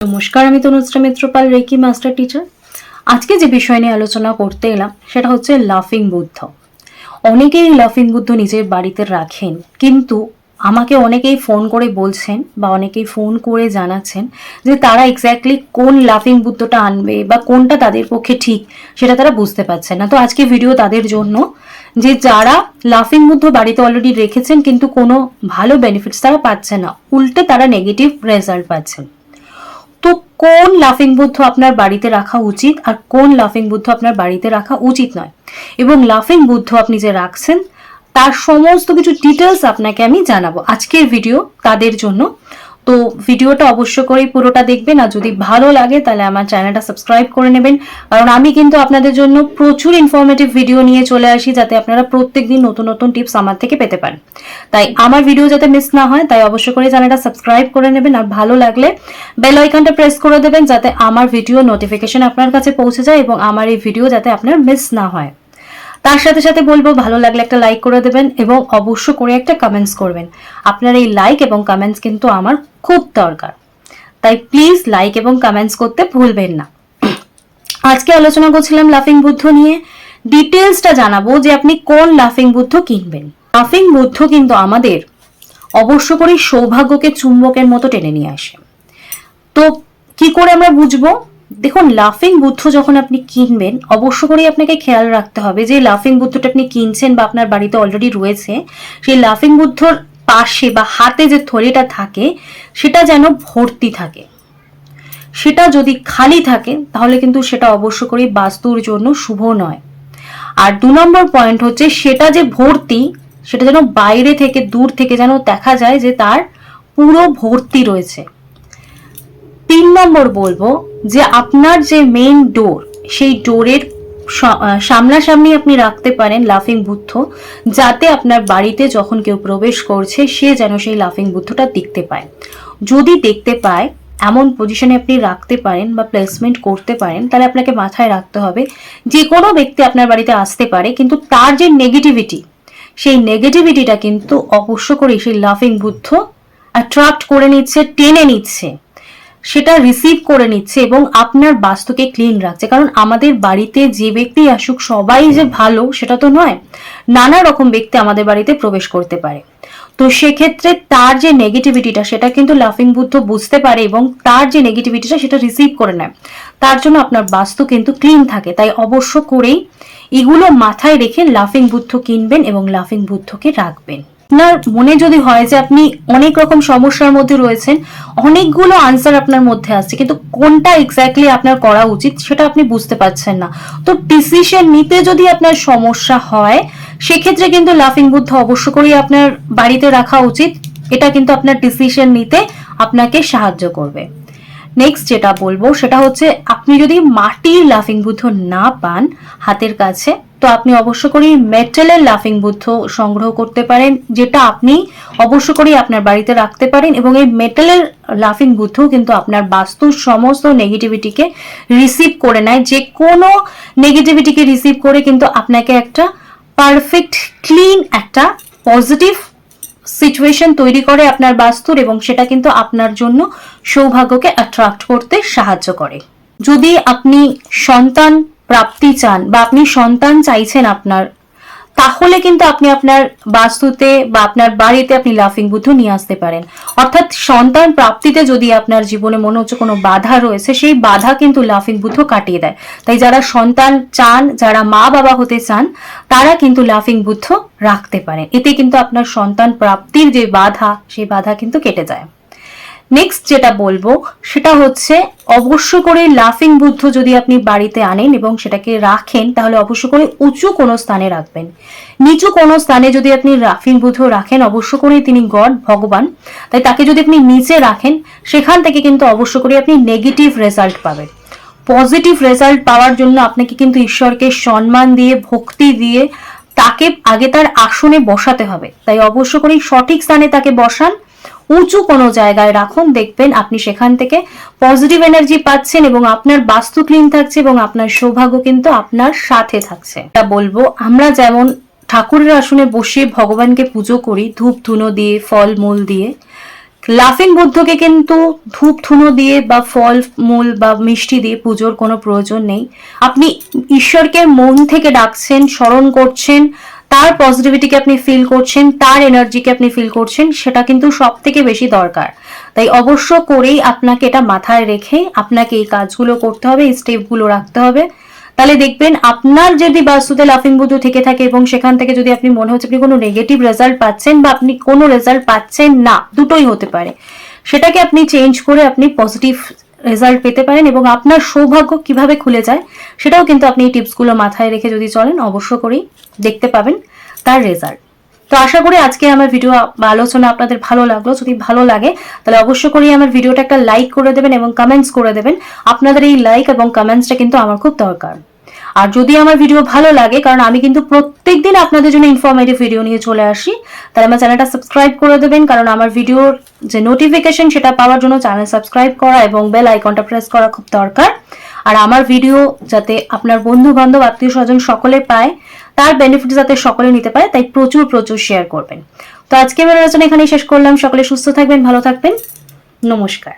নমস্কার, আমি Tanushree Mitrapal, reiki master teacher. আজকে যে বিষয় নিয়ে আলোচনা করতে এলাম সেটা হচ্ছে লাফিং বুদ্ধ। অনেকেই লাফিং বুদ্ধ নিজের বাড়িতে রাখেন, কিন্তু আমাকে অনেকেই ফোন করে বলছেন বা অনেকেই ফোন করে জানাচ্ছেন যে তারা এক্স্যাক্টলি কোন লাফিং বুদ্ধটা আনবে বা কোনটা তাদের পক্ষে ঠিক সেটা তারা বুঝতে পারছেন না। তো আজকে ভিডিও তাদের জন্য, যে যারা লাফিং বুদ্ধ বাড়িতে অলরেডি রেখেছেন কিন্তু কোনো ভালো বেনিফিটস তারা পাচ্ছেন না, উল্টে তারা নেগেটিভ রেজাল্ট পাচ্ছেন। তো কোন লাফিং বুদ্ধ আপনার বাড়িতে রাখা উচিত আর কোন লাফিং বুদ্ধ আপনার বাড়িতে রাখা উচিত নয়, এবং লাফিং বুদ্ধ আপনি যে রাখছেন তার সমস্ত কিছু ডিটেলস আপনাকে আমি জানাবো আজকের ভিডিও তাদের জন্য। তো ভিডিওটা অবশ্য করেই পুরোটা দেখবেন, আর যদি ভালো লাগে তাহলে আমার চ্যানেলটা সাবস্ক্রাইব করে নেবেন, কারণ আমি কিন্তু আপনাদের জন্য প্রচুর ইনফরমেটিভ ভিডিও নিয়ে চলে আসি, যাতে আপনারা প্রত্যেকদিন নতুন নতুন টিপস আমার থেকে পেতে পারেন। তাই আমার ভিডিও যাতে মিস না হয়, তাই অবশ্য করে চ্যানেলটা সাবস্ক্রাইব করে নেবেন, আর ভালো লাগলে বেল আইকনটা প্রেস করে দেবেন যাতে আমার ভিডিও নোটিফিকেশন আপনার কাছে পৌঁছে যায় এবং আমার এই ভিডিও যাতে আপনার মিস না হয়। তার সাথে সাথে বলবো, ভালো লাগলে একটা লাইক করে দেবেন এবং অবশ্য করে একটা কমেন্টস করবেন। আপনার এই লাইক এবং কমেন্টস কিন্তু আমার খুব দরকার, তাই প্লিজ লাইক এবং কমেন্টস করতে ভুলবেন না। আজকে আলোচনা করছিলাম লাফিং বুদ্ধ নিয়ে। ডিটেলসটা জানাবো যে আপনি কোন লাফিং বুদ্ধ কিনবেন। লাফিং বুদ্ধ কিন্তু আমাদের অবশ্য করে সৌভাগ্যকে চুম্বকের মতো টেনে নিয়ে আসে। তো কি করে আমরা বুঝবো? দেখুন, লাফিং বুদ্ধ যখন আপনি কিনবেন অবশ্য করেই আপনাকে খেয়াল রাখতে হবে যে লাফিং বুদ্ধটা আপনি কিনছেন বা আপনার বাড়িতে অলরেডি রয়েছে, সেই লাফিং বুদ্ধর পাশে বা হাতে যে থলিটা থাকে সেটা যেন ভর্তি থাকে। সেটা যদি খালি থাকে তাহলে কিন্তু সেটা অবশ্য করেই বাস্তুর জন্য শুভ নয়। আর 2 নম্বর পয়েন্ট হচ্ছে, সেটা যে ভর্তি সেটা যেন বাইরে থেকে দূর থেকে যেন দেখা যায় যে তার পুরো ভর্তি রয়েছে। 3 নম্বর বলবো যে আপনার যে মেইন ডোর, সেই ডোরের সামনাসামনি আপনি রাখতে পারেন লাফিং বুদ্ধ, যাতে আপনার বাড়িতে যখন কেউ প্রবেশ করছে সে যেন সেই লাফিং বুদ্ধটা দেখতে পায়। যদি দেখতে পায় এমন পজিশনে আপনি রাখতে পারেন বা প্লেসমেন্ট করতে পারেন, তাহলে আপনাকে মাথায় রাখতে হবে যে কোনো ব্যক্তি আপনার বাড়িতে আসতে পারে, কিন্তু তার যে নেগেটিভিটি, সেই নেগেটিভিটিটা কিন্তু অবশ্য করে সেই লাফিং বুদ্ধ অ্যাট্রাক্ট করে নিচ্ছে, টেনে নিচ্ছে, সেটা রিসিভ করে নিচ্ছে এবং আপনার বাস্তুকে ক্লিন রাখছে। কারণ আমাদের বাড়িতে যে ব্যক্তি আসুক সবাই যে ভালো সেটা তো নয়, নানা রকম ব্যক্তি আমাদের বাড়িতে প্রবেশ করতে পারে। তো সেক্ষেত্রে তার যে নেগেটিভিটিটা সেটা কিন্তু লাফিং বুদ্ধ বুঝতে পারে এবং তার যে নেগেটিভিটিটা সেটা রিসিভ করে নেয়। তার জন্য আপনার বাস্তু কিন্তু ক্লিন থাকে। তাই অবশ্য করেই এগুলো মাথায় রেখে লাফিং বুদ্ধ কিনবেন এবং লাফিং বুদ্ধকে রাখবেন। আপনার মনে যদি হয় যে আপনি অনেক রকম সমস্যার মধ্যে রয়েছেন, অনেকগুলো আনসার আপনার মধ্যে আসছে, কিন্তু কোনটা এক্স্যাক্টলি আপনার করা উচিত সেটা আপনি বুঝতে পারছেন না, তো ডিসিশন নিতে যদি আপনার সমস্যা হয়, সেক্ষেত্রে কিন্তু লাফিং বুদ্ধ অবশ্য করেই আপনার বাড়িতে রাখা উচিত। এটা কিন্তু আপনার ডিসিশন নিতে আপনাকে সাহায্য করবে। নেক্সট যেটা বলবো সেটা হচ্ছে, আপনি যদি মাটির লাফিং বুদ্ধ না পান হাতের কাছে, তো আপনি অবশ্য করেই মেটালের লাফিং বুদ্ধ সংগ্রহ করতে পারেন, যেটা আপনি অবশ্য করেই আপনার বাড়িতে রাখতে পারেন। এবং এই মেটালের লাফিং বুদ্ধ কিন্তু আপনার বাস্তুর সমস্ত নেগেটিভিটিকে রিসিভ করে নেয়, যে কোনো নেগেটিভিটিকে রিসিভ করে কিন্তু আপনাকে একটা পারফেক্ট ক্লিন একটা পজিটিভ সিচুয়েশন তৈরি করে আপনার বাস্তুর, এবং সেটা কিন্তু আপনার জন্য সৌভাগ্যকে অ্যাট্রাক্ট করতে সাহায্য করে। যদি আপনি সন্তান প্রাপ্তি চান বা আপনি সন্তান চাইছেন আপনার, তাহলে কিন্তু আপনি আপনার বাস্তুতে বা আপনার বাড়িতে আপনি লাফিং বুদ্ধ নিয়ে আসতে পারেন। অর্থাৎ সন্তান প্রাপ্তিতে যদি আপনার জীবনে মনে হচ্ছে কোনো বাধা রয়েছে, সেই বাধা কিন্তু লাফিং বুদ্ধ কাটিয়ে দেয়। তাই যারা সন্তান চান, যারা মা বাবা হতে চান, তারা কিন্তু লাফিং বুদ্ধ রাখতে পারেন। এতে কিন্তু আপনার সন্তান প্রাপ্তির যে বাধা, সেই বাধা কিন্তু কেটে যায়। নেক্সট যেটা বলবো সেটা হচ্ছে, অবশ্য করে লাফিং বুদ্ধ যদি আপনি বাড়িতে আনেন এবং সেটাকে রাখেন, তাহলে অবশ্য করে উঁচু কোনো স্থানে রাখবেন। নিচু কোনো স্থানে যদি আপনি লাফিং বুদ্ধ রাখেন, অবশ্য করে তিনি গড, ভগবান, তাই তাকে যদি আপনি নিচে রাখেন, সেখান থেকে কিন্তু অবশ্য করে আপনি নেগেটিভ রেজাল্ট পাবেন। পজিটিভ রেজাল্ট পাওয়ার জন্য আপনাকে কিন্তু ঈশ্বরকে সম্মান দিয়ে, ভক্তি দিয়ে তাকে আগে তার আসনে বসাতে হবে। তাই অবশ্য করে সঠিক স্থানে তাকে বসান, উঁচু কোনো জায়গায় রাখুন, দেখবেন আপনি সেখান থেকে পজিটিভ এনার্জি পাচ্ছেন এবং আপনার বাস্তু ক্লিন থাকছে এবং আপনার সৌভাগ্য কিন্তু আপনার সাথে থাকছে। এটা বলবো, আমরা যেমন ঠাকুরের আসনে বসে ভগবানকে পুজো করি ধূপ ধুনো দিয়ে, ফল মূল দিয়ে, লাফিং বুদ্ধকে কিন্তু ধূপ ধুনো দিয়ে বা ফল মূল বা মিষ্টি দিয়ে পুজোর কোনো প্রয়োজন নেই। আপনি ঈশ্বরকে মন থেকে ডাকছেন, স্মরণ করছেন, তার পজিটিভিটিকে আপনি ফিল করছেন, তার এনার্জিকে আপনি ফিল করছেন, সেটা কিন্তু সব থেকে বেশি দরকার। তাই অবশ্য করেই আপনাকে এটা মাথায় রেখে আপনাকে এই কাজগুলো করতে হবে, এই স্টেপগুলো রাখতে হবে। তাহলে দেখবেন আপনার যদি বাস্তুতে লাফিং বুদ্ধ থেকে থাকে এবং সেখান থেকে যদি আপনি মনে হচ্ছে আপনি কোনো নেগেটিভ রেজাল্ট পাচ্ছেন বা আপনি কোনো রেজাল্ট পাচ্ছেন না, দুটোই হতে পারে, সেটাকে আপনি চেঞ্জ করে আপনি পজিটিভ রেজাল্ট পেতে পারেন এবং আপনার সৌভাগ্য কিভাবে খুলে যায় সেটাও কিন্তু আপনি এই টিপসগুলো মাথায় রেখে যদি চলেন অবশ্য করেই দেখতে পাবেন তার রেজাল্ট। তো আশা করি আজকে আমার ভিডিও বা আলোচনা আপনাদের ভালো লাগলো। যদি ভালো লাগে তাহলে অবশ্য করেই আমার ভিডিওটা একটা লাইক করে দেবেন এবং কমেন্টস করে দেবেন। আপনাদের এই লাইক এবং কমেন্টসটা কিন্তু আমার খুব দরকার। আর যদি আমার ভিডিও ভালো লাগে, কারণ আমি কিন্তু প্রত্যেকদিন আপনাদের জন্য ইনফরমেটিভ ভিডিও নিয়ে চলে আসি, তাহলে আমার চ্যানেলটা সাবস্ক্রাইব করে দেবেন। কারণ আমার ভিডিওর যে নোটিফিকেশন সেটা পাওয়ার জন্য চ্যানেল সাবস্ক্রাইব করা এবং বেল আইকনটা প্রেস করা খুব দরকার। আর আমার ভিডিও যাতে আপনার বন্ধু বান্ধব আত্মীয় স্বজন সকলে পায়, তার বেনিফিট যাতে সকলে নিতে পারে, তাই প্রচুর প্রচুর শেয়ার করবেন। তো আজকে আমার আলোচনা এখানেই শেষ করলাম। সকলে সুস্থ থাকবেন, ভালো থাকবেন, নমস্কার।